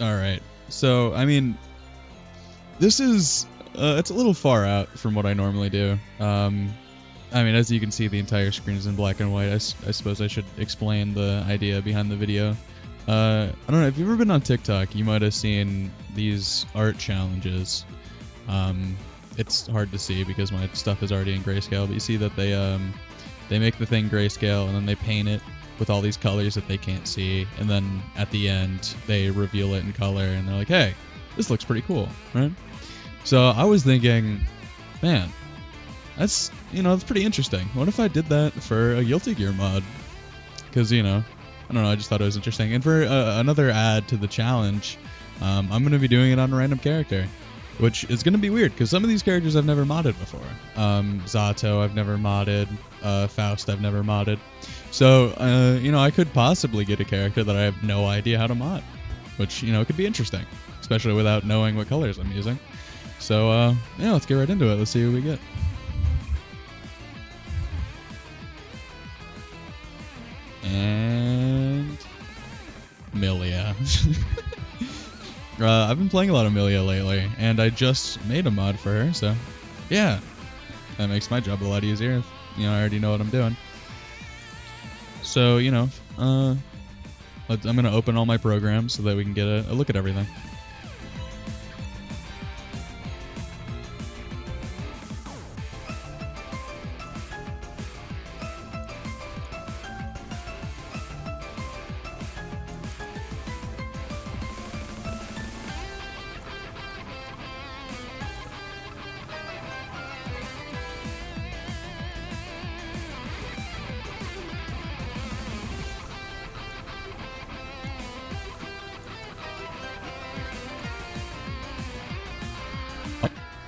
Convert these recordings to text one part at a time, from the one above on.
All right. So, I mean, this is it's a little far out from what I normally do. I mean, as you can see, the entire screen is in black and white. I suppose I should explain the idea behind the video. I don't know, if you've ever been on TikTok, you might have seen these art challenges. It's hard to see because my stuff is already in grayscale, but you see that they make the thing grayscale and then they paint it with all these colors that they can't see, and then at the end they reveal it in color and they're like, hey, this looks pretty cool, right? So I was thinking, man, that's pretty interesting. What if I did that for a Guilty Gear mod? Because, I don't know, I just thought it was interesting. And for another add to the challenge, I'm going to be doing it on a random character, which is going to be weird because some of these characters I've never modded before. Zato I've never modded, Faust I've never modded. So, I could possibly get a character that I have no idea how to mod, which, could be interesting, especially without knowing what colors I'm using. So, let's get right into it. Let's see what we get. And Milia. I've been playing a lot of Milia lately, and I just made a mod for her, so yeah, that makes my job a lot easier if, I already know what I'm doing. So, I'm going to open all my programs so that we can get a look at everything.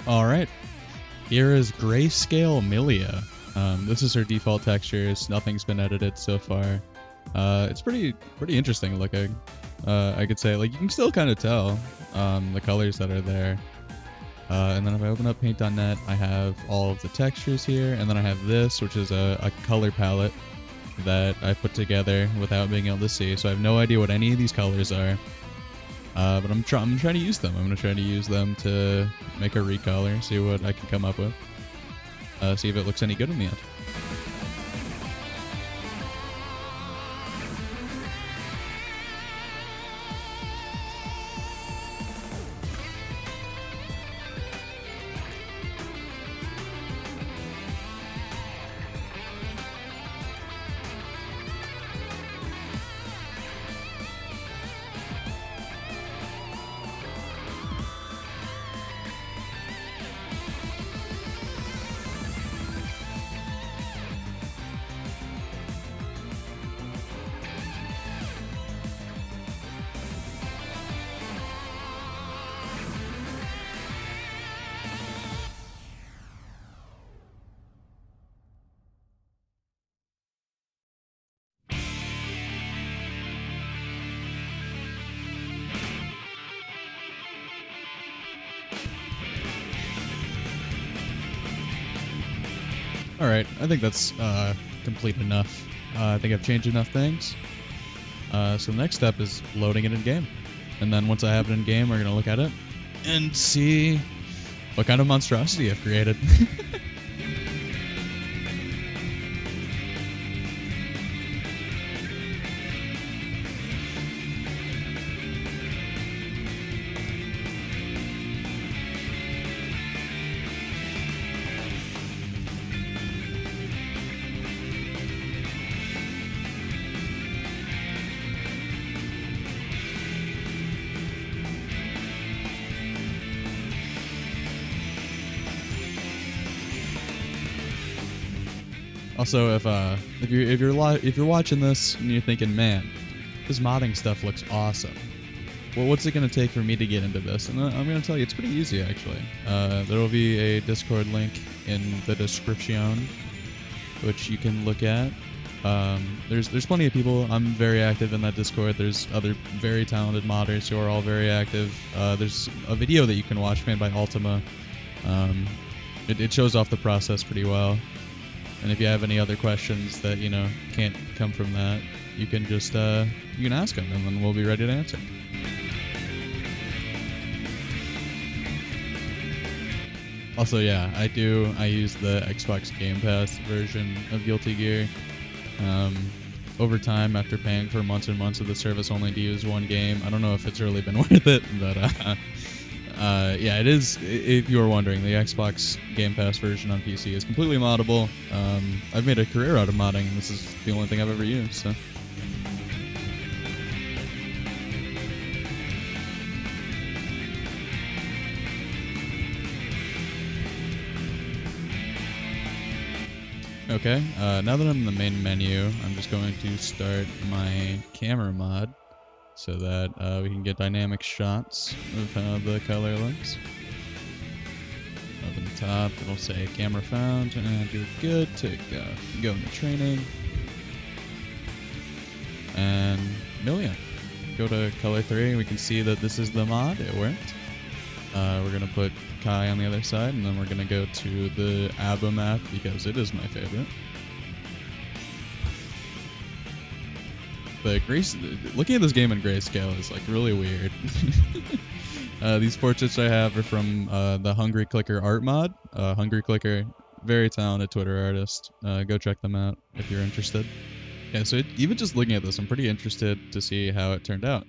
Alright, here is Grayscale Milia. This is her default textures, nothing's been edited so far. It's pretty interesting looking. I could say, like, you can still kind of tell the colors that are there. And then if I open up paint.net, I have all of the textures here, and then I have this, which is a color palette that I put together without being able to see, so I have no idea what any of these colors are. But I'm trying to use them. I'm going to try to use them to make a recolor, see what I can come up with. See if it looks any good in the end. Alright, I think that's complete enough. I think I've changed enough things. So the next step is loading it in game. And then once I have it in game, we're going to look at it and see what kind of monstrosity I've created. Also, if you're watching this and you're thinking, man, this modding stuff looks awesome, well, what's it gonna take for me to get into this? And I'm gonna tell you, it's pretty easy actually. There will be a Discord link in the description, which you can look at. There's plenty of people. I'm very active in that Discord. There's other very talented modders who are all very active. There's a video that you can watch made by Ultima. It shows off the process pretty well. And if you have any other questions that, can't come from that, you can just, you can ask them and then we'll be ready to answer. Also, yeah, I use the Xbox Game Pass version of Guilty Gear. Over time, after paying for months and months of the service only to use one game, I don't know if it's really been worth it, but yeah, it is. If you were wondering, the Xbox Game Pass version on PC is completely moddable. I've made a career out of modding, and this is the only thing I've ever used, so. Okay, now that I'm in the main menu, I'm just going to start my camera mod so that we can get dynamic shots of how the color looks. Up in the top, it'll say camera found, and you're good to go. Go into training. And million. Go to color 3, we can see that this is the mod, it worked. We're going to put Kai on the other side, and then we're going to go to the ABBA map because it is my favorite. Looking at this game in grayscale is like really weird. These portraits I have are from the Hungry Clicker art mod. Hungry Clicker, very talented Twitter artist. Go check them out if you're interested. Yeah, so even just looking at this, I'm pretty interested to see how it turned out.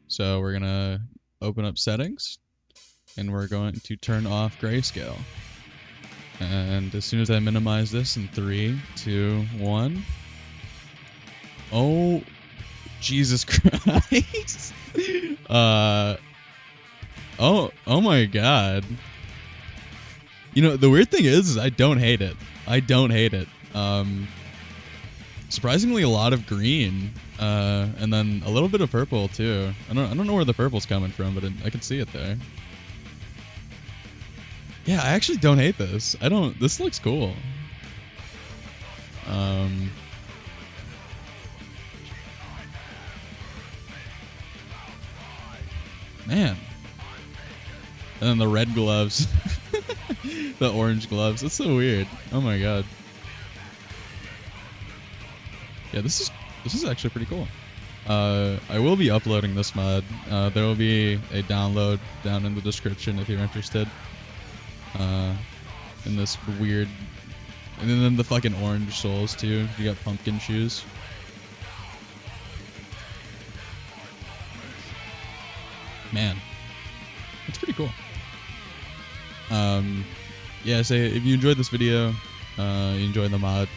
So we're gonna open up settings, and we're going to turn off grayscale. And as soon as I minimize this in 3, 2, 1. Oh, Jesus Christ. Oh my God. You know, the weird thing is I don't hate it. I don't hate it. Surprisingly a lot of green, and then a little bit of purple too. I don't know where the purple's coming from, but I can see it there. Yeah, I actually don't hate this. This looks cool. Man. And then the red gloves. The orange gloves. That's so weird. Oh my God. Yeah, this is actually pretty cool. I will be uploading this mod. There will be a download down in the description if you're interested. In this weird, and then the fucking orange soles too. You got pumpkin shoes. Man, that's pretty cool. Yeah, so if you enjoyed this video, you enjoyed the mod,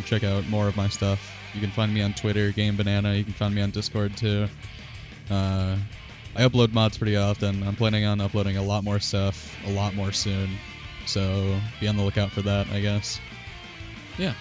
check out more of my stuff. You can find me on Twitter, Game Banana. You can find me on Discord too. I upload mods pretty often. I'm planning on uploading a lot more stuff, a lot more soon. So be on the lookout for that, I guess. Yeah.